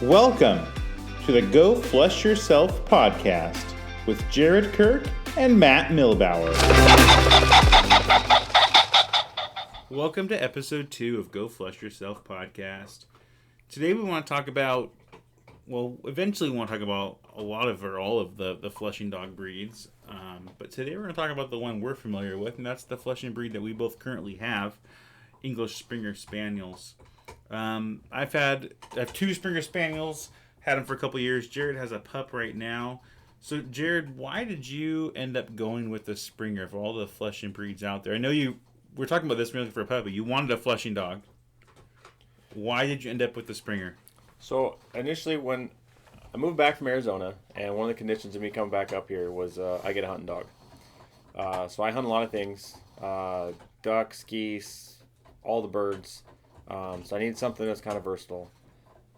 Welcome to the Go Flush Yourself podcast with Jared Kirk and Matt Milbauer. Welcome to episode 2 of Go Flush Yourself podcast. Today we want to talk about, eventually we want to talk about a lot of or all of the flushing dog breeds. But today we're going to talk about the one we're familiar with, and that's the flushing breed that we both currently have, English Springer Spaniels. I have 2 Springer Spaniels, had them for a couple years. Jared has a pup right now. So Jared, why did you end up going with the Springer of all the flushing breeds out there? I know we're talking about this really for a puppy. You wanted a flushing dog. Why did you end up with the Springer? So initially when I moved back from Arizona, and one of the conditions of me coming back up here was I get a hunting dog. So I hunt a lot of things, ducks, geese, all the birds. So I needed something that's kind of versatile.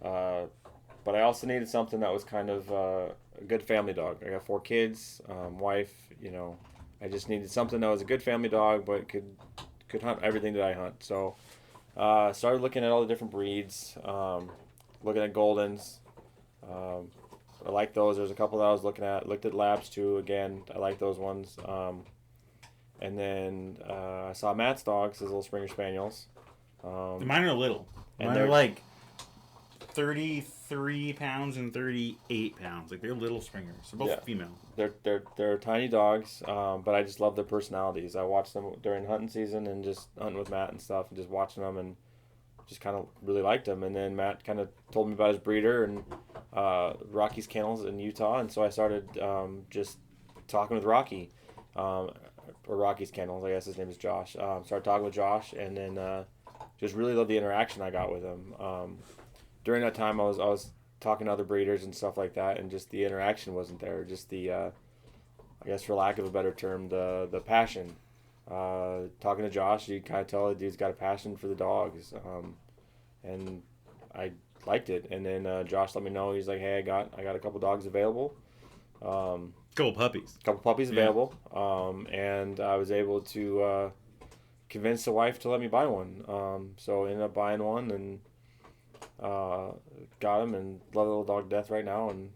But I also needed something that was kind of a good family dog. I got 4 kids, wife, I just needed something that was a good family dog, but could hunt everything that I hunt. So started looking at all the different breeds, looking at Goldens. I like those. There's a couple that I was looking at. Looked at Labs too. Again, I like those ones. And then I saw Matt's dogs, his little Springer Spaniels. Mine are little. Mine are like 33 pounds and 38 pounds. Like, they're little Springers. They're both female. They're tiny dogs, but I just love their personalities. I watched them during hunting season and just hunting with Matt and stuff, and just watching them and just kind of really liked them. And then Matt kind of told me about his breeder and Rocky's Kennels in Utah, and so I started just talking with Rocky, or Rocky's Kennels. I guess his name is Josh. Started talking with Josh, and then just really loved the interaction I got with him. During that time, I was talking to other breeders and stuff like that, and just the interaction wasn't there. Just the, I guess for lack of a better term, the passion. Talking to Josh, you kind of tell the dude's got a passion for the dogs, and I liked it. And then Josh let me know, he's like, hey, I got a couple dogs available. Couple puppies available, and I was able to convince the wife to let me buy one. So I ended up buying one and got him, and love the little dog to death right now. And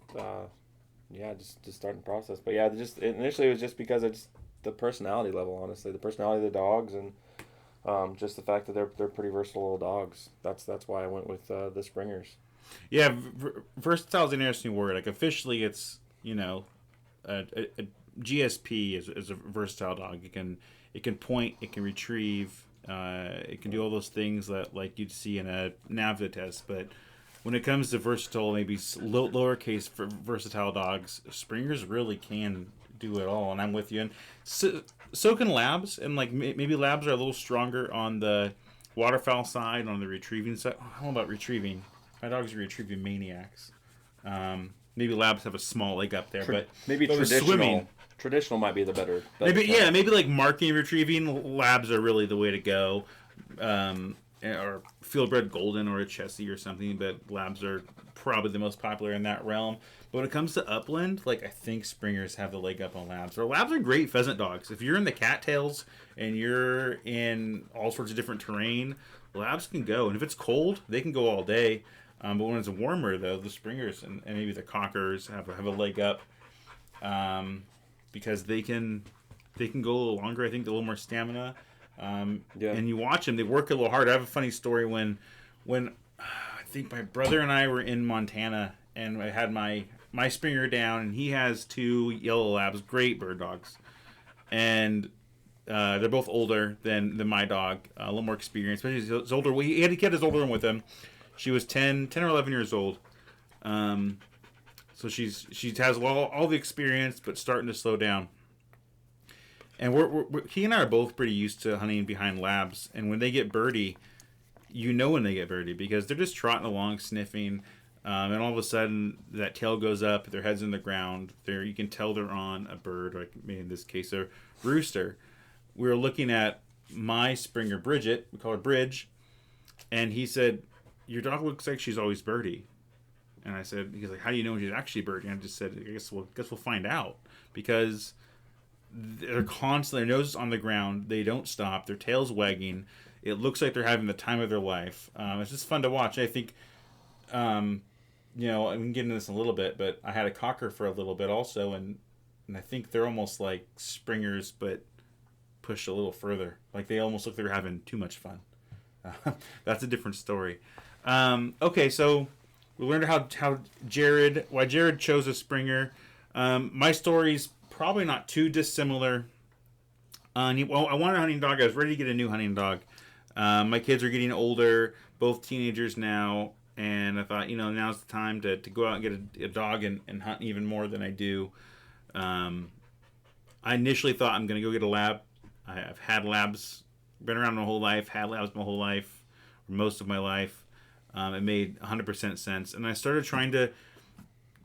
just starting the process. But yeah, initially it was just because it's the personality level. Honestly, the personality of the dogs, and just the fact that they're pretty versatile little dogs. That's why I went with the Springers. Yeah, versatile is an interesting word. Like, officially, it's a GSP is a versatile dog. It can point, it can retrieve, it can do all those things that like you'd see in a NAVHDA test. But when it comes to versatile, maybe lowercase for versatile dogs, Springers really can do it all. And I'm with you. And so can Labs, and like maybe Labs are a little stronger on the waterfowl side, on the retrieving side. I don't know about retrieving. My dogs are retrieving maniacs. Maybe Labs have a small leg up there, but maybe traditional. Swimming, traditional might be the better maybe like marking and retrieving, Labs are really the way to go. Or Fieldbred Golden or a Chessie or something, but Labs are probably the most popular in that realm. But when it comes to upland, like, I think Springers have the leg up on Labs. Or Labs are great pheasant dogs. If you're in the cattails and you're in all sorts of different terrain, Labs can go. And if it's cold, they can go all day. But when it's warmer, though, the Springers and maybe the Cockers have a leg up, because they can go a little longer. I think a little more stamina. And you watch them; they work a little hard. I have a funny story when I think my brother and I were in Montana, and I had my Springer down, and he has 2 yellow Labs, great bird dogs, and they're both older than my dog, a little more experienced. But he's older. He had his older one with him. She was 10 or 11 years old. So she has all the experience, but starting to slow down. And he and I are both pretty used to hunting behind Labs. And when they get birdie, when they get birdie, because they're just trotting along, sniffing. And all of a sudden, that tail goes up, their head's in the ground. You can tell they're on a bird, like in this case, a rooster. We were looking at my Springer, Bridget. We call her Bridge. And he said, your dog looks like she's always birdie. And I said, he's like, how do you know she's actually birdie? And I just said, I guess we'll find out. Because they're constantly, their nose is on the ground. They don't stop. Their tail's wagging. It looks like they're having the time of their life. It's just fun to watch. I think we can get into this in a little bit, but I had a cocker for a little bit also, and I think they're almost like springers, but pushed a little further. Like they almost look like they're having too much fun. That's a different story. Okay, so we learned why Jared chose a Springer. My story's probably not too dissimilar. I wanted a hunting dog. I was ready to get a new hunting dog. My kids are getting older, both teenagers now, and I thought, now's the time to go out and get a dog and hunt even more than I do. I initially thought I'm going to go get a lab. I've had labs, been around my whole life, had labs my whole life, or most of my life. It made 100% sense. And I started trying to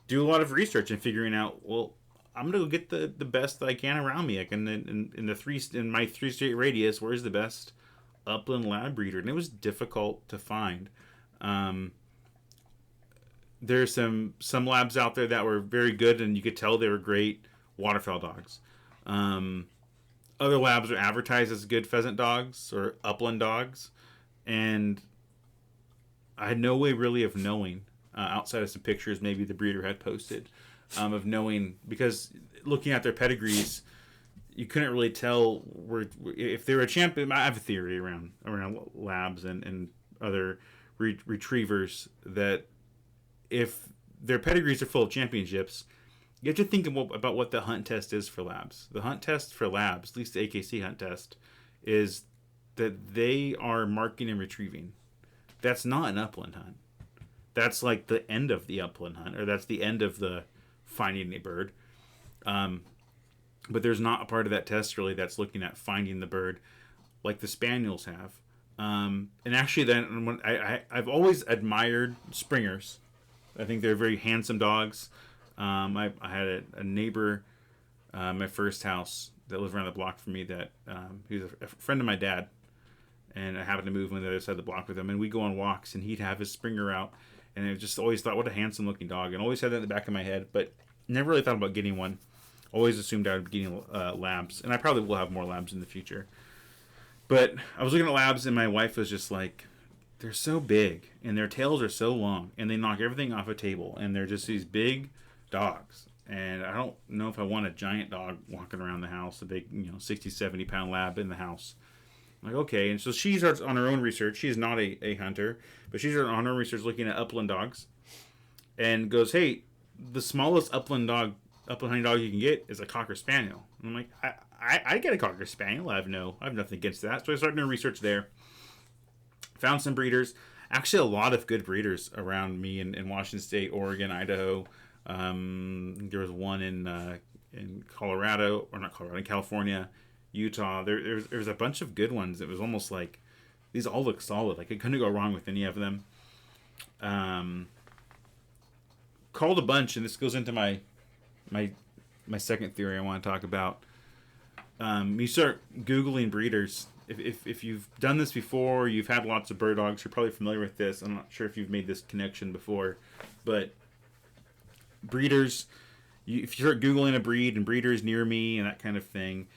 do a lot of research and figuring out, well, I'm going to go get the best that I can around me. I can, in my 3-state radius, where's the best upland lab breeder? And it was difficult to find. There's some labs out there that were very good, and you could tell they were great waterfowl dogs. Other labs are advertised as good pheasant dogs or upland dogs, and I had no way really of knowing, outside of some pictures maybe the breeder had posted, of knowing, because looking at their pedigrees, you couldn't really tell if they were a champion. I have a theory around labs and other retrievers that if their pedigrees are full of championships, you have to think about what the hunt test is for labs. The hunt test for labs, at least the AKC hunt test, is that they are marking and retrieving. That's not an upland hunt. That's like the end of the upland hunt, or that's the end of the finding a bird. But there's not a part of that test really that's looking at finding the bird like the spaniels have. And actually, then I've always admired springers. I think they're very handsome dogs. I had a neighbor, my first house that lived around the block from me that he was a friend of my dad, and I happened to move on the other side of the block with him, and we'd go on walks, and he'd have his Springer out, and I just always thought, what a handsome looking dog, and always had that in the back of my head, but never really thought about getting one. Always assumed I would be getting labs, and I probably will have more labs in the future. But I was looking at labs, and my wife was just like, they're so big, and their tails are so long, and they knock everything off a table, and they're just these big dogs. And I don't know if I want a giant dog walking around the house, a big, 60, 70 pound lab in the house. I'm like, okay. And so she starts on her own research. She's not a hunter, but she's on her own research looking at upland dogs, and goes, hey, the smallest upland hunting dog you can get is a Cocker Spaniel. And I'm like, I'd get a Cocker Spaniel. I have nothing against that. So I started doing research there. Found some breeders. Actually, a lot of good breeders around me in Washington State, Oregon, Idaho. There was one in Colorado, or not Colorado, in California, Utah. There was a bunch of good ones. It was almost like these all look solid. Like I couldn't go wrong with any of them. Called a bunch, and this goes into my second theory I want to talk about. You start Googling breeders. If you've done this before, you've had lots of bird dogs, you're probably familiar with this. I'm not sure if you've made this connection before, but breeders, if you start Googling a breed and breeders near me and that kind of thing,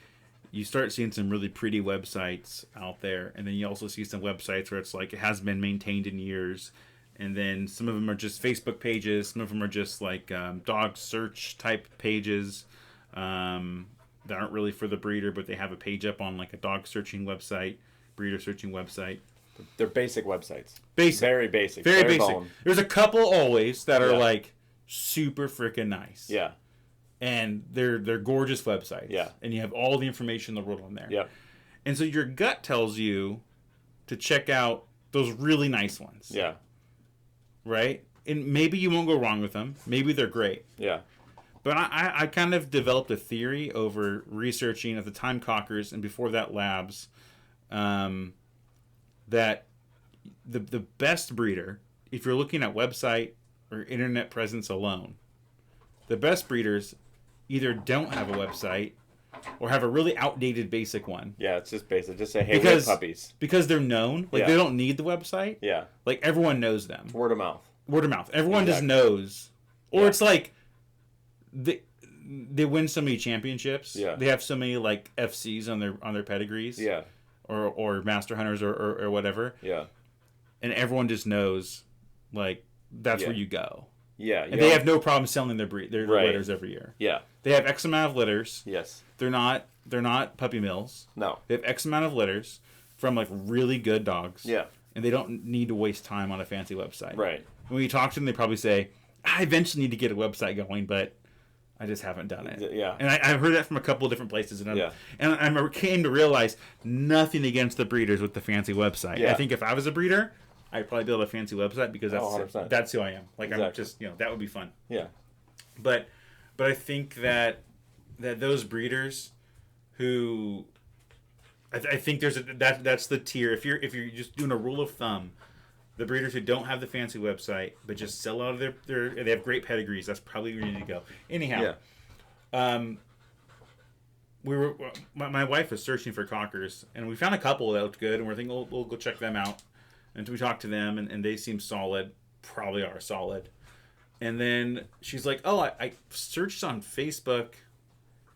you start seeing some really pretty websites out there. And then you also see some websites where it's like it hasn't been maintained in years. And then some of them are just Facebook pages. Some of them are just like dog search type pages that aren't really for the breeder, but they have a page up on like a dog searching website, breeder searching website. They're basic websites. Basic. Very basic. Very basic. Bone. There's a couple always that are like super freaking nice. Yeah. And they're gorgeous websites. Yeah. And you have all the information in the world on there. Yeah. And so your gut tells you to check out those really nice ones. Yeah. Right? And maybe you won't go wrong with them. Maybe they're great. Yeah. But I kind of developed a theory over researching at the time cockers and before that labs, that the best breeder, if you're looking at website or internet presence alone, the best breeders either don't have a website or have a really outdated basic one. Yeah, it's just basic. Just say, hey, we have puppies. Because they're known. Like, they don't need the website. Yeah. Like, everyone knows them. Word of mouth. Word of mouth. Everyone just knows. Or it's like, they win so many championships. Yeah. They have so many, like, FCs on their pedigrees. Yeah. Or master hunters or whatever. Yeah. And everyone just knows, like, that's where you go. Yeah. And they have no problem selling their Right. litters every year. Yeah. They have X amount of litters. Yes. They're not puppy mills. No. They have X amount of litters from like really good dogs. Yeah. And they don't need to waste time on a fancy website. Right. When you talk to them, they probably say, I eventually need to get a website going, but I just haven't done it. Yeah. And I've heard that from a couple of different places. And Yeah. I came to realize nothing against the breeders with the fancy website. Yeah. I think if I was a breeder, I'd probably build a fancy website because that's 100%. that's who I am. Like I'm Exactly. just that would be fun. Yeah. But I think that those breeders who I think there's that's the tier. If you're just doing a rule of thumb, the breeders who don't have the fancy website but just sell out of their they have great pedigrees. That's probably where you need to go. Anyhow, my wife was searching for cockers and we found a couple that looked good and we're thinking we'll go check them out. And we talked to them and they seem solid. Probably are solid. And then she's like, "Oh, I searched on Facebook."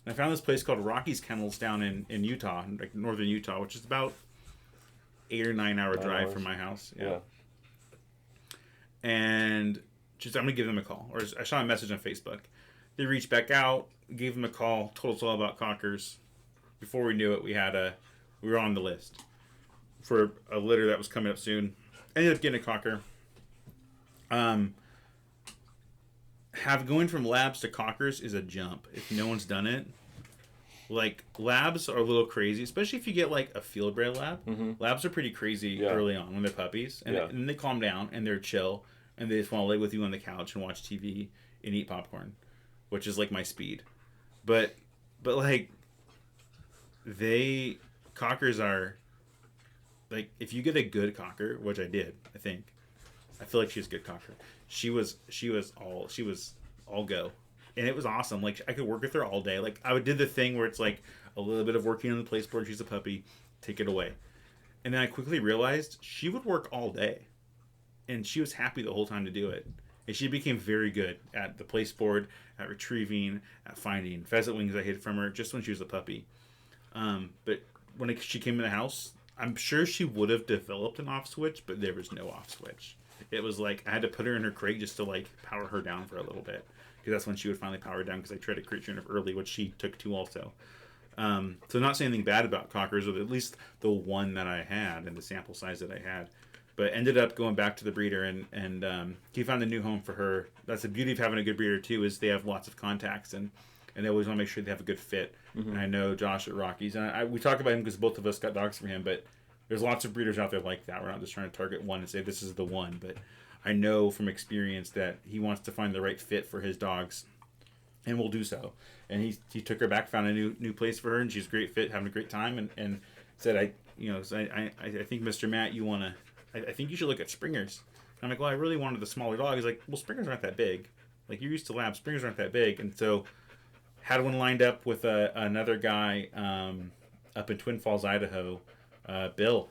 And I found this place called Rocky's Kennels down in Utah, like northern Utah, which is about 8 or 9 hour drive from my house. Yeah. And she said, I'm going to give them a call. Or I saw a message on Facebook. They reached back out, gave them a call, told us all about cockers. Before we knew it, we were on the list for a litter that was coming up soon. Ended up getting a cocker. Going from labs to cockers is a jump if no one's done it. Like, labs are a little crazy, especially if you get like a field bred lab. Mm-hmm. Labs are pretty crazy early on when they're puppies, and then they calm down and they're chill and they just want to lay with you on the couch and watch TV and eat popcorn, which is like my speed. But like, cockers are like, if you get a good cocker, which I did, I feel like she's a good cocker. She was all go, and it was awesome. Like, I could work with her all day. Like, I did the thing where it's like a little bit of working on the place board. She's a puppy, take it away, and then I quickly realized she would work all day, and she was happy the whole time to do it. And she became very good at the place board, at retrieving, at finding pheasant wings I hid from her just when she was a puppy. But when she came in the house, I'm sure she would have developed an off switch, but there was no off switch. It was like I had to put her in her crate just to like power her down for a little bit, because that's when she would finally power down, because I tried to crate train her early, which she took to also. So not saying anything bad about cockers, or at least the one that I had and the sample size that I had, but ended up going back to the breeder and he found a new home for her. That's the beauty of having a good breeder too, is they have lots of contacts and they always want to make sure they have a good fit. Mm-hmm. And I know Josh at Rockies, and we talk about him because both of us got dogs from him, but there's lots of breeders out there like that. We're not just trying to target one and say this is the one, but I know from experience that he wants to find the right fit for his dogs, and will do so. And he took her back, found a new place for her, and she's a great fit, having a great time, and said, I think Mr. Matt, I think you should look at Springers. And I'm like, well, I really wanted the smaller dog. He's like, well, Springers aren't that big. Like, you're used to labs, Springers aren't that big. And so had one lined up with another guy up in Twin Falls, Idaho, Bill,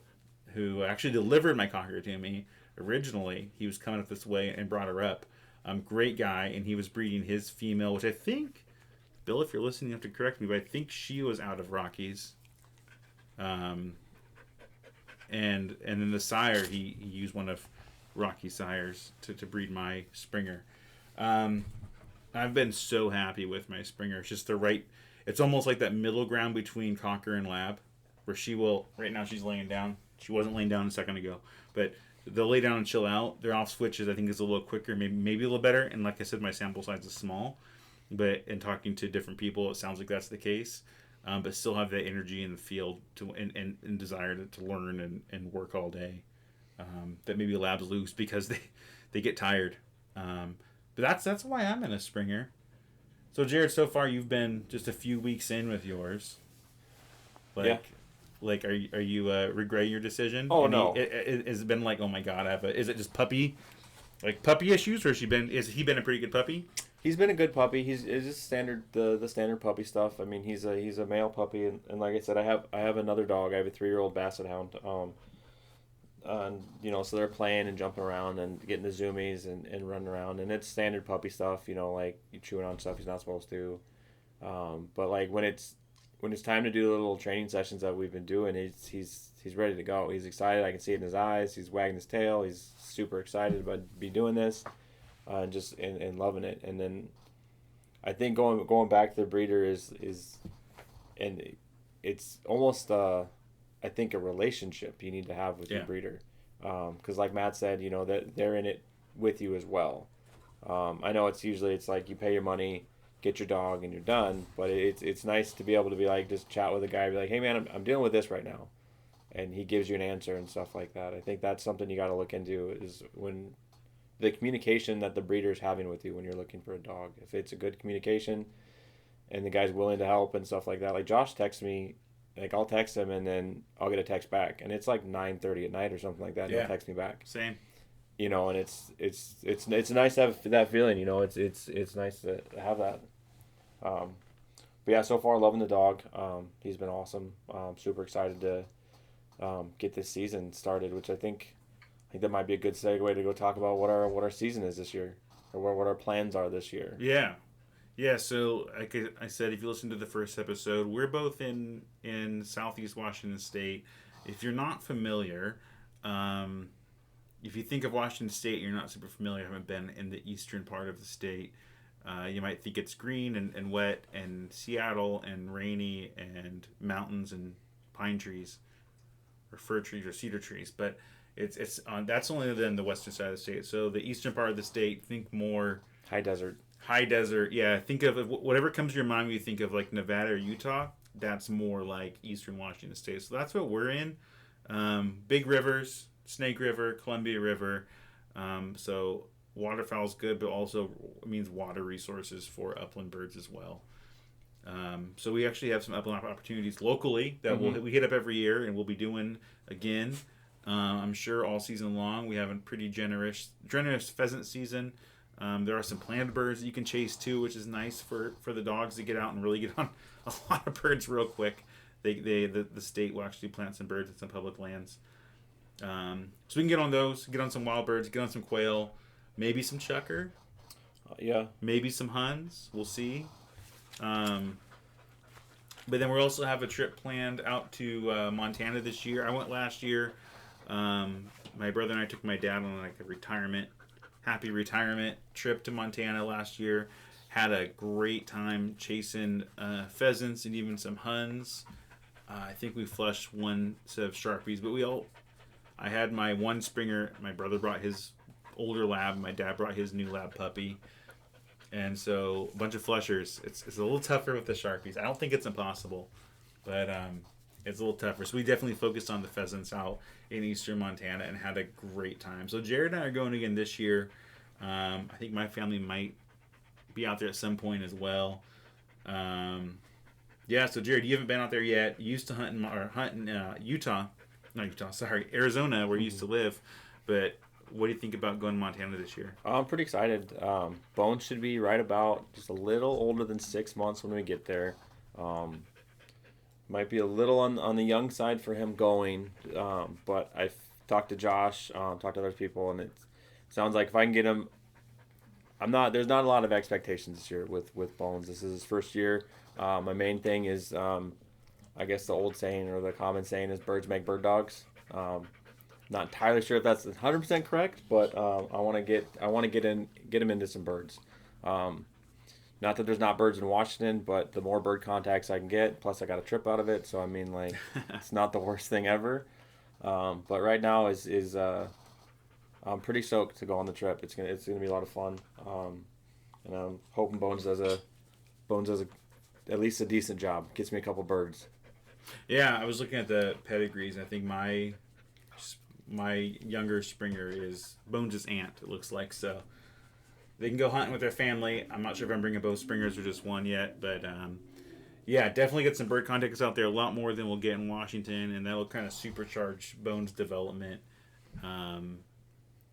who actually delivered my cocker to me originally. He was coming up this way and brought her up. Great guy, and he was breeding his female, which I think, Bill, if you're listening, you have to correct me, but I think she was out of Rockies. And then the sire, he used one of Rocky's sires to breed my Springer. I've been so happy with my Springer. It's just it's almost like that middle ground between cocker and lab, where right now she's laying down. She wasn't laying down a second ago, but they'll lay down and chill out. Their off switches, I think, is a little quicker, maybe a little better. And like I said, my sample size is small, but in talking to different people, it sounds like that's the case. But still have that energy in the field and desire to learn and work all day. That maybe labs lose because they get tired. But that's why I'm in a Springer. So Jared, so far you've been just a few weeks in with yours. Yeah. Like, are you regretting your decision? Oh, no. Has it been like, oh my god, is it just puppy issues, or has he been a pretty good puppy? He's been a good puppy. He's just standard the standard puppy stuff. I mean, he's a male puppy, and like I said, I have another dog. I have a 3-year-old Basset Hound. And so they're playing and jumping around and getting the zoomies and running around, and it's standard puppy stuff. Like you chewing on stuff he's not supposed to. But like when it's time to do the little training sessions that we've been doing, he's ready to go. He's excited. I can see it in his eyes. He's wagging his tail. He's super excited about be doing this. and loving it. And then I think going back to the breeder is and it's almost I think a relationship you need to have with your breeder, because like Matt said, that they're in it with you as well. I know it's like you pay your money, get your dog, and you're done. But it's nice to be able to be like just chat with a guy, be like, hey man, I'm dealing with this right now, and he gives you an answer and stuff like that. I think that's something you got to look into is when the communication that the breeder is having with you when you're looking for a dog. If it's a good communication and the guy's willing to help and stuff like that. Like Josh texts me, like I'll text him and then I'll get a text back, and it's like 9:30 at night or something like that. And he'll text me back. Same. And it's nice to have that feeling. It's nice to have that. But yeah, so far loving the dog. He's been awesome. Super excited to get this season started, which I think that might be a good segue to go talk about what our season is this year, or what our plans are this year. Yeah. Yeah, so like I said, if you listen to the first episode, we're both in Southeast Washington State. If you're not familiar, if you think of Washington State, you're not super familiar, haven't been in the eastern part of the state, you might think it's green and wet and Seattle and rainy and mountains and pine trees or fir trees or cedar trees, but it's on that's only in the western side of the state. So the eastern part of the state, think more high desert. High desert, yeah. Think of whatever comes to your mind when you think of like Nevada or Utah. That's more like eastern Washington State. So that's what we're in. Big rivers, Snake River, Columbia River. So waterfowl's good, but also means water resources for upland birds as well. So we actually have some upland opportunities locally that we hit up every year, and we'll be doing again. I'm sure all season long. We have a pretty generous pheasant season. There are some planted birds that you can chase too, which is nice for the dogs to get out and really get on a lot of birds real quick. The state will actually plant some birds in some public lands. So we can get on those, get on some wild birds, get on some quail, maybe some chukar. Yeah. Maybe some huns. We'll see. But then we also have a trip planned out to Montana this year. I went last year. My brother and I took my dad on like a happy retirement trip to Montana last year. Had a great time chasing pheasants and even some huns. I think we flushed one set of Sharpies, but I had my one Springer. My brother brought his older lab. My dad brought his new lab puppy. And so a bunch of flushers. It's a little tougher with the Sharpies. I don't think it's impossible, but it's a little tougher. So we definitely focused on the pheasants out in eastern Montana and had a great time. So Jared and I are going again this year. I think my family might be out there at some point as well. Yeah, so Jared, you haven't been out there yet. You used to hunt in Arizona, where you used to live. But what do you think about going to Montana this year? I'm pretty excited. Bones should be right about just a little older than 6 months when we get there. Might be a little on the young side for him going, but I've talked to Josh, talked to other people, and it sounds like if I can get him, there's not a lot of expectations this year with Bones. This is his first year. My main thing is, I guess the old saying or the common saying is birds make bird dogs. Not entirely sure if that's 100% correct, but I want to get him into some birds. Not that there's not birds in Washington, but the more bird contacts I can get, plus I got a trip out of it, so I mean, like, it's not the worst thing ever. But right now is I'm pretty stoked to go on the trip. It's gonna be a lot of fun, and I'm hoping Bones does at least a decent job. Gets me a couple birds. Yeah, I was looking at the pedigrees, and I think my younger Springer is Bones' aunt. It looks like so. They can go hunting with their family. I'm not sure if I'm bringing both Springers or just one yet, but yeah, definitely get some bird contacts out there. A lot more than we'll get in Washington, and that'll kind of supercharge Bones' development. And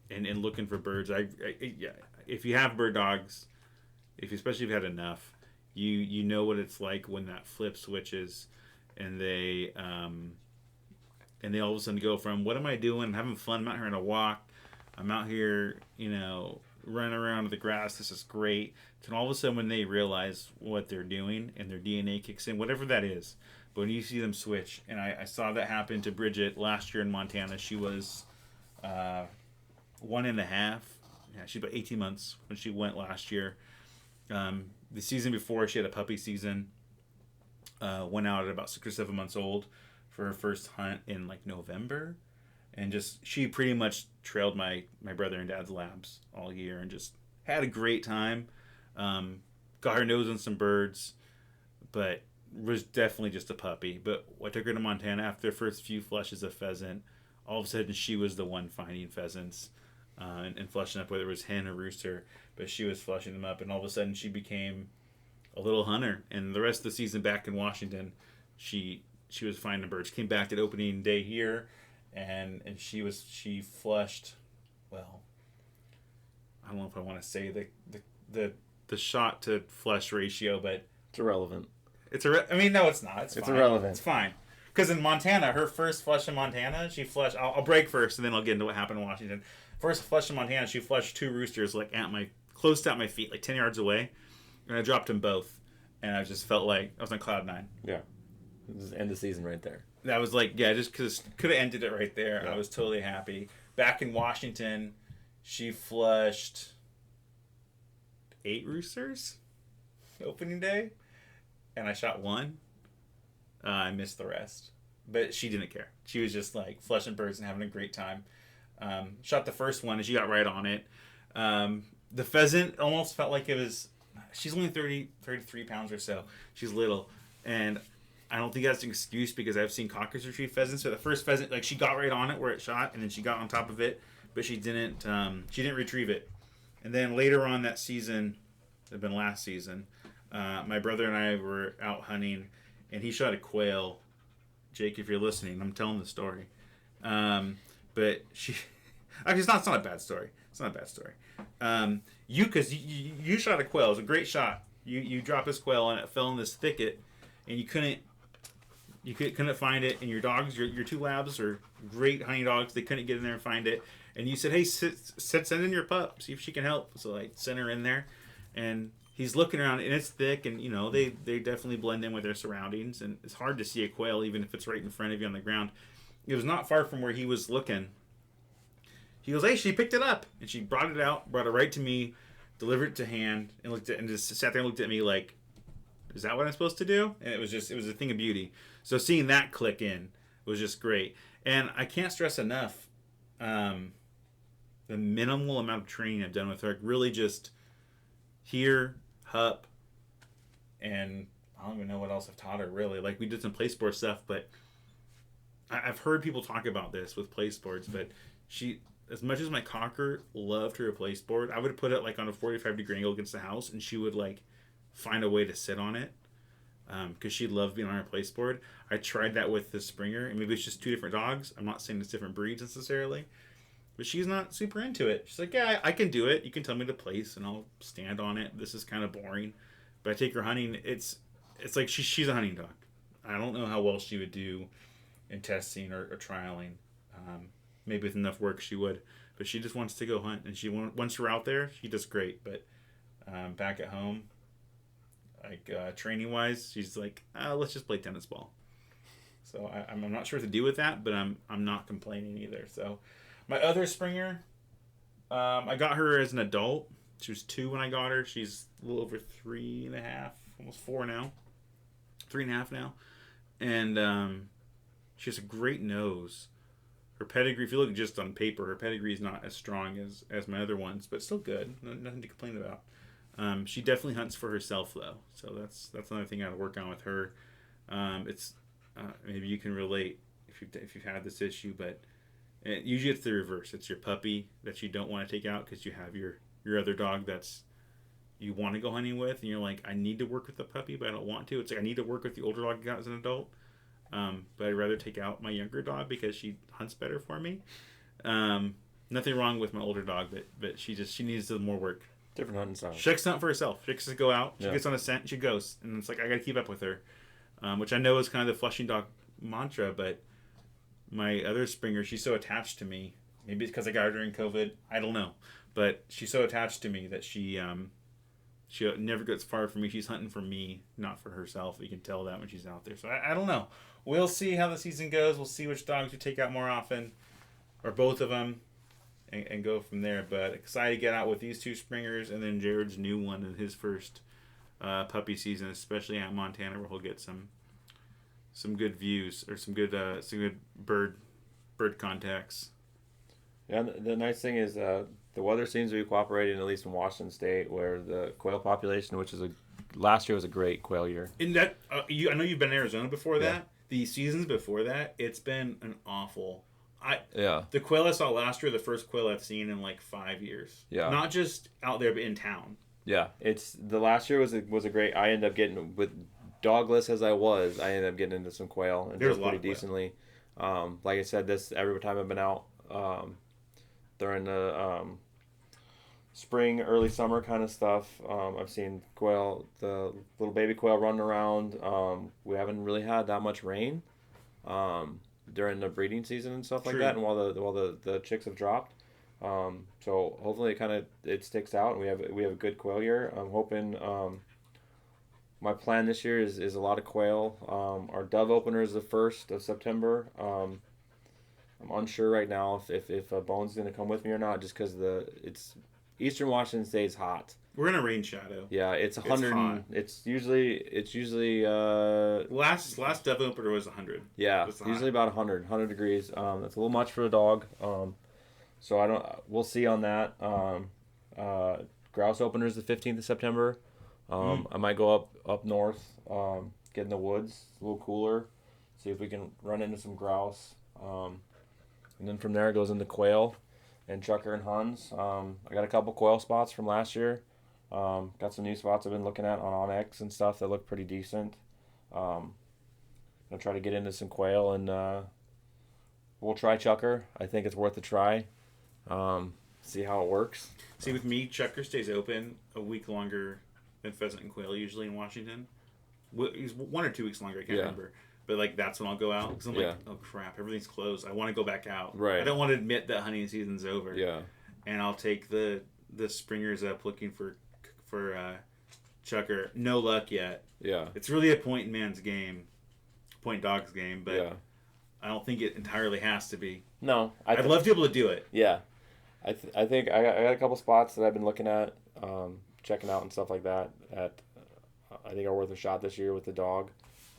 looking for birds. Yeah, if you have bird dogs, especially if you've had enough, you know what it's like when that flip switches, and they all of a sudden go from what am I doing? I'm having fun. I'm out here on a walk. I'm out here, running around in the grass. This is great. And all of a sudden, when they realize what they're doing and their DNA kicks in, whatever that is. But when you see them switch, and I saw that happen to Bridget last year in Montana. She was 1.5, yeah, she's about 18 months when she went last year. The season before, she had a puppy season. Went out at about 6 or 7 months old for her first hunt in like November, and just she pretty much trailed my brother and dad's labs all year and just had a great time. Got her nose on some birds, but was definitely just a puppy. But I took her to Montana after the first few flushes of pheasant. All of a sudden, she was the one finding pheasants and flushing up, whether it was hen or rooster. But she was flushing them up, and all of a sudden, she became a little hunter. And the rest of the season back in Washington, she was finding birds. Came back at opening day here, and she flushed. Well, I don't know if I want to say the shot to flush ratio, but It's irrelevant. I mean, no, it's not. It's fine. Irrelevant. It's fine. Because in Montana, her first flush in Montana, she flushed. I'll break first, and then I'll get into what happened in Washington. First flush in Montana, she flushed 2 roosters like close to at my feet, like 10 yards away, and I dropped them both, and I just felt like I was on cloud 9. Yeah. Just end the season right there. That was like, yeah, just because could have ended it right there. Yeah. I was totally happy. Back in Washington, she flushed 8 roosters opening day, and I shot 1. I missed the rest, but she didn't care. She was just like flushing birds and having a great time. Shot the first one and she got right on it. The pheasant almost felt like it was. She's only 33 pounds or so. She's little, and I don't think that's an excuse because I've seen cockers retrieve pheasants. So the first pheasant, like she got right on it where it shot, and then she got on top of it, but she didn't. She didn't retrieve it. And then later on that season, it had been last season, my brother and I were out hunting, and he shot a quail. Jake, if you're listening, I'm telling the story. But she, actually, it's not a bad story. It's not a bad story. Because you shot a quail. It was a great shot. You dropped this quail and it fell in this thicket, and you couldn't find it. And your dogs, your 2 labs are great hunting dogs. They couldn't get in there and find it. And you said, "Hey, send in your pup. See if she can help." So I sent her in there, and he's looking around, and it's thick, and they definitely blend in with their surroundings, and it's hard to see a quail even if it's right in front of you on the ground. It was not far from where he was looking. He goes, "Hey, she picked it up," and she brought it right to me, delivered it to hand, and just sat there and looked at me like, "Is that what I'm supposed to do?" And it was a thing of beauty. So seeing that click in was just great, and I can't stress enough the minimal amount of training I've done with her. Really just here, hup, and I don't even know what else I've taught her really. Like we did some play sport stuff, but I've heard people talk about this with play sports, but she, as much as my cocker loved her play sport, I would put it like on a 45-degree angle against the house, and she would like find a way to sit on it because she loved being on her play sport. I tried that with the Springer, and maybe it's just 2 different dogs. I'm not saying it's different breeds necessarily, but she's not super into it. She's like, "Yeah, I can do it. You can tell me to place, and I'll stand on it. This is kind of boring." But I take her hunting. It's like she's a hunting dog. I don't know how well she would do in testing or trialing. Maybe with enough work she would, but she just wants to go hunt, and once we're out there, she does great. But back at home, like training wise, she's like, let's just play tennis ball. So I'm not sure what to do with that, but I'm not complaining either. So my other Springer, I got her as an adult. She was 2 when I got her. She's a little over 3.5, almost 4 now. 3.5 now, and she has a great nose. Her pedigree, if you look just on paper, her pedigree is not as strong as my other ones, but still good. Nothing to complain about. She definitely hunts for herself though, so that's another thing I got to work on with her. It's maybe you can relate if you've had this issue, but usually it's the reverse. It's your puppy that you don't want to take out because you have your other dog that's you want to go hunting with, and you're like, I need to work with the puppy, but I don't want to. It's like I need to work with the older dog I got as an adult. But I'd rather take out my younger dog because she hunts better for me. Nothing wrong with my older dog, but she needs some more work. Different hunting style. She likes to hunt for herself. She likes to go out. She gets on a scent. She goes, and it's like I got to keep up with her, which I know is kind of the flushing dog mantra. But my other Springer, she's so attached to me. Maybe it's because I got her during COVID. I don't know, but she's so attached to me that she never gets far from me. She's hunting for me, not for herself. You can tell that when she's out there. So I don't know. We'll see how the season goes. We'll see which dogs we take out more often, or both of them. and go from there. But excited to get out with these two springers, and then Jared's new one in his first puppy season, especially out in Montana, where he'll get some good views or some good bird contacts. Yeah, the nice thing is the weather seems to be cooperating, at least in Washington State, where the quail population, which is last year was a great quail year. In that, I know you've been in Arizona before Yeah. that. The seasons before that, it's been an awful. Yeah. The quail I saw last year, the first quail I've seen in like 5 years. Yeah. Not just out there, but in town. Yeah, it's the last year was a great. I ended up getting, with dogless as I was, I ended up getting into some quail and There's did a lot pretty of quail. decently. Like I said, every time I've been out during the spring, early summer kind of stuff, I've seen quail, the little baby quail running around. We haven't really had that much rain during the breeding season and stuff like True. that, and while the chicks have dropped. So hopefully it sticks out, and we have a good quail year. I'm hoping. My plan this year is a lot of quail. Our dove opener is the 1st of September. I'm unsure right now if Bones is going to come with me or not, just because it's Eastern Washington State is hot. We're in a rain shadow. Yeah, it's 100. hot. It's usually Last dove opener was 100. yeah, It's hot. usually about 100 degrees. That's a little much for a dog. So we'll see on that. Grouse opener is the 15th of September. I might go up north, get in the woods, a little cooler, see if we can run into some grouse. And then from there it goes into quail and chucker and huns. I got a couple quail spots from last year. Got some new spots I've been looking at on OnX and stuff that look pretty decent. I'll try to get into some quail, and we'll try chucker. I think it's worth a try. See how it works. See, with me, chucker stays open a week longer than pheasant and quail usually in Washington. He's 1 or 2 weeks longer, I can't remember. But like that's when I'll go out because I'm like, oh crap, everything's closed. I want to go back out. Right. I don't want to admit that hunting season's over. Yeah. And I'll take the springers up looking for chucker. No luck yet. Yeah. It's really a point man's game, point dog's game, but Yeah. I don't think it entirely has to be. No. I'd love to be able to do it. Yeah. I think I got a couple spots that I've been looking at, checking out and stuff like that. I think are worth a shot this year with the dog.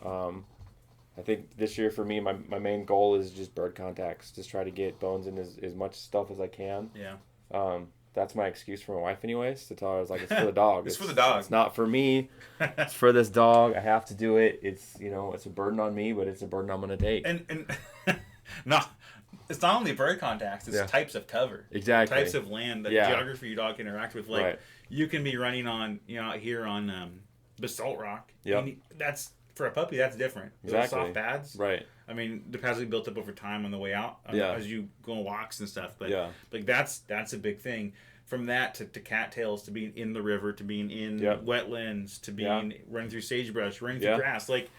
I think this year for me, my main goal is just bird contacts. Just try to get Bones in as much stuff as I can. Yeah. That's my excuse for my wife anyways, to tell her, I was like, it's for the dog. It's for the dog. It's not for me. It's for this dog. I have to do it. It's it's a burden on me, but it's a burden I'm going to take. And it's not only bird contacts, it's types of cover. Exactly. Types of land, the geography your dog can interact with. Like, you can be running on, out here on basalt rock. Yep. That's, for a puppy, that's different. Exactly. Soft pads. Right. I mean, the pads we built up over time on the way out as you go on walks and stuff. But like that's a big thing. From that to cattails, to being in the river, to being in wetlands, to being running through sagebrush, running through grass. Like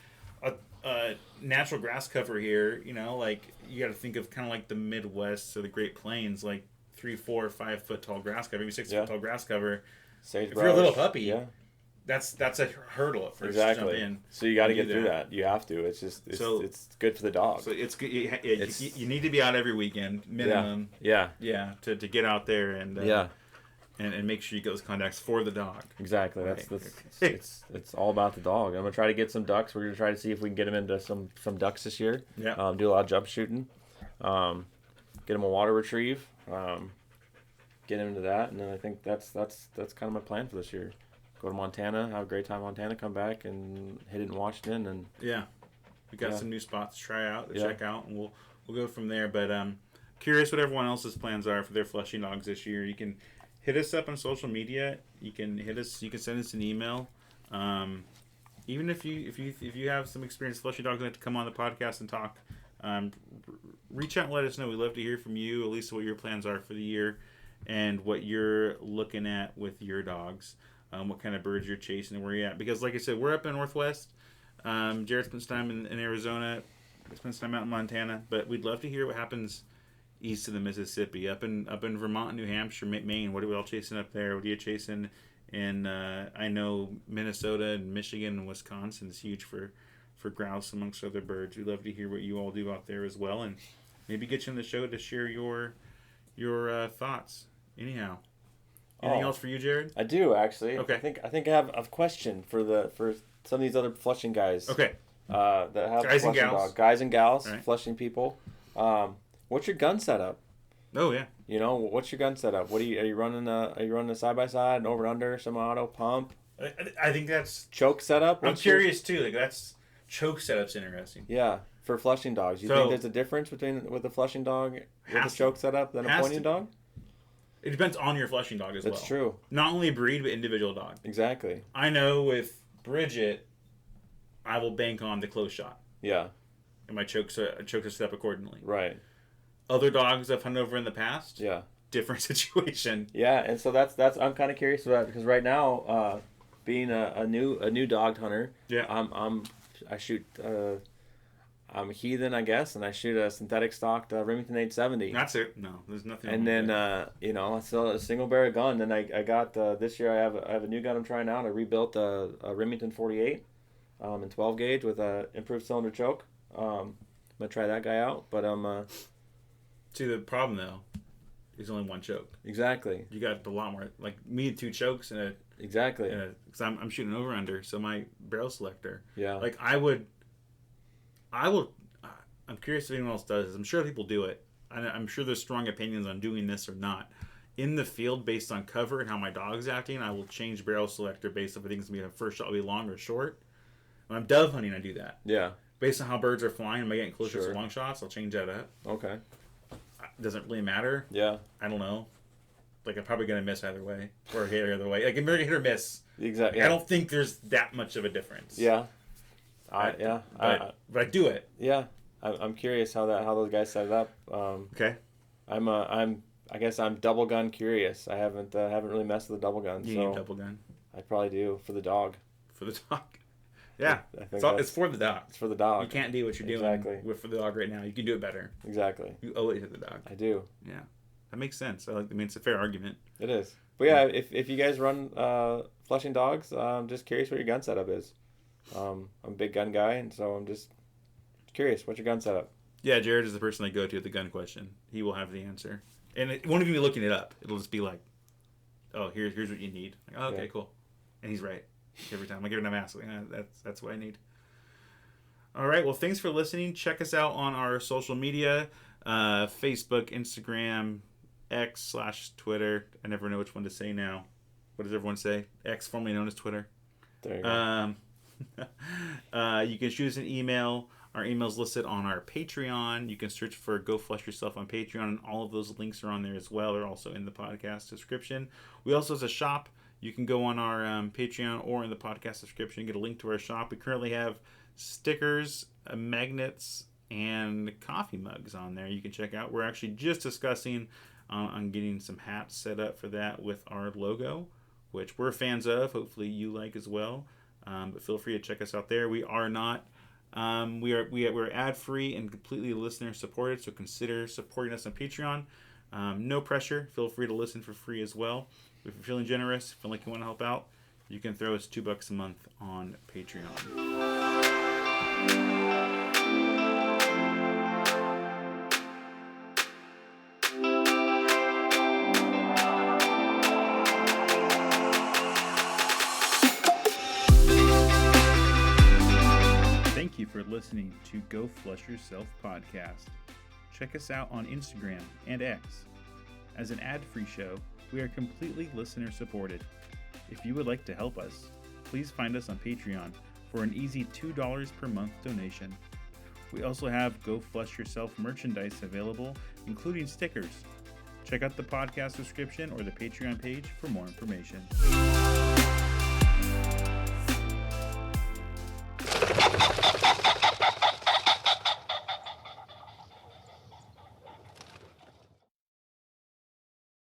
a natural grass cover here, like you got to think of kind of like the Midwest or the Great Plains, like 3, 4, 5 foot tall grass cover, maybe 6 foot tall grass cover. Sagebrush. If you're a little puppy, that's a hurdle at first to jump in. So you got to get through that. You have to. It's just it's good for the dog. So it's good. You need to be out every weekend minimum. Yeah. To get out there and and make sure you get those contacts for the dog. Exactly. Right. That's it's all about the dog. I'm gonna try to get some ducks. We're gonna try to see if we can get them into some ducks this year. Yeah. Do a lot of jump shooting. Get them a water retrieve. Get them into that, and then I think that's kind of my plan for this year. Go to Montana, have a great time in Montana, come back and hit it in Washington, and we got some new spots to try out, to check out, and we'll go from there. But curious what everyone else's plans are for their Flushing Dogs this year. You can hit us up on social media. You can send us an email. Even if you have some experience with Flushing Dogs and like to come on the podcast and talk, reach out and let us know. We'd love to hear from you, at least what your plans are for the year and what you're looking at with your dogs. What kind of birds you're chasing and where you're at. Because like I said, we're up in Northwest. Jared spent some time in Arizona. Spent some time out in Montana. But we'd love to hear what happens east of the Mississippi. Up in Vermont, New Hampshire, Maine. What are we all chasing up there? What are you chasing in, I know Minnesota and Michigan and Wisconsin is huge for grouse amongst other birds. We'd love to hear what you all do out there as well. And maybe get you on the show to share your your thoughts. Anyhow, anything else for you, Jared? I do actually. Okay. I think I have a question for some of these other Flushing guys. Okay. That have Guys and Flushing gals. guys and gals, Right. Flushing people. What's your gun setup? Oh yeah. You know, what's your gun setup? Are you running a side by side, an over under, some auto pump, I think that's. choke setup? I'm What's your- curious too. Like that's choke setup's interesting. Yeah, for Flushing dogs, you So- think there's a difference with a Flushing dog with a Has to. choke setup than a Has pointing to. dog? It depends on your Flushing dog as well. That's true. Not only breed, but individual dog. Exactly. I know with Bridget, I will bank on the close shot, Yeah. and my chokes are set up accordingly. Right. Other dogs I've hunted over in the past, Yeah. different situation. Yeah, and so that's I'm kind of curious about because right now, being a new dog hunter, Yeah. I shoot I'm a heathen, I guess, and I shoot a synthetic stocked Remington 870. That's it. No, there's nothing. And wrong then with that. I sell a single barrel gun. Then I got this year I have a new gun I'm trying out. I rebuilt a Remington 48 in 12 gauge with a improved cylinder choke. I'm gonna try that guy out, but See, the problem though is only one choke. exactly. You got a lot more. Like me, 2 chokes and Exactly. because I'm shooting over under, so my barrel selector. Yeah. Like I will. I'm curious if anyone else does. I'm sure people do it. I'm sure there's strong opinions on doing this or not. In the field, based on cover and how my dog's acting, I will change barrel selector based on if I think it's gonna be a first shot will be long or short. When I'm dove hunting, I do that. Yeah. Based on how birds are flying, am I getting closer Sure. to long shots? I'll change that up. Okay. It doesn't really matter. Yeah. I don't know. Like I'm probably gonna miss either way or hit either way. Like I'm gonna hit or miss. Exactly. I don't think there's that much of a difference. Yeah. But I do it. Yeah. I'm curious how those guys set it up. Okay. I guess I'm double gun curious. I haven't really messed with the double gun. You So need double gun I probably do for the dog. for the dog. Yeah, I think it's for the dog. it's for the dog. You can't do what you're doing Exactly. for the dog right now. You can do it better. Exactly. You owe it to the dog. I do. Yeah, that makes sense. I mean, it's a fair argument. It is. But yeah, if you guys run Flushing dogs, I'm just curious what your gun setup is. I'm a big gun guy, and so I'm just curious. What's your gun setup? Yeah, Jared is the person I go to with the gun question. He will have the answer, and it won't even be looking it up. It'll just be like, "Oh, here's what you need." Like, oh, okay, Yeah. cool, and he's right every time. Like every time I ask, like, that's what I need. All right. Well, thanks for listening. Check us out on our social media, Facebook, Instagram, X/Twitter. I never know which one to say now. What does everyone say? X, formerly known as Twitter. There you go. You can shoot us an email. Our email's listed on our Patreon. You can search for Go Flush Yourself on Patreon, and all of those links are on there as well. They're also in the podcast description. We also have a shop. You can go on our Patreon or in the podcast description and get a link to our shop. We currently have stickers, magnets, and coffee mugs on there you can check out. We're actually just discussing on getting some hats set up for that with our logo, which we're fans of. Hopefully you like as well. But feel free to check us out there. We are not we're ad free and completely listener supported, so consider supporting us on Patreon. No pressure. Feel free to listen for free as well. If you're feeling generous, feel like you want to help out, you can throw us $2 a month on Patreon. Thank you for listening to Go Flush Yourself podcast. Check us out on Instagram and X. As an ad-free show, we are completely listener supported. If you would like to help us, please find us on Patreon for an easy $2 per month donation. We also have Go Flush Yourself merchandise available, including stickers. Check out the podcast description or the Patreon page for more information.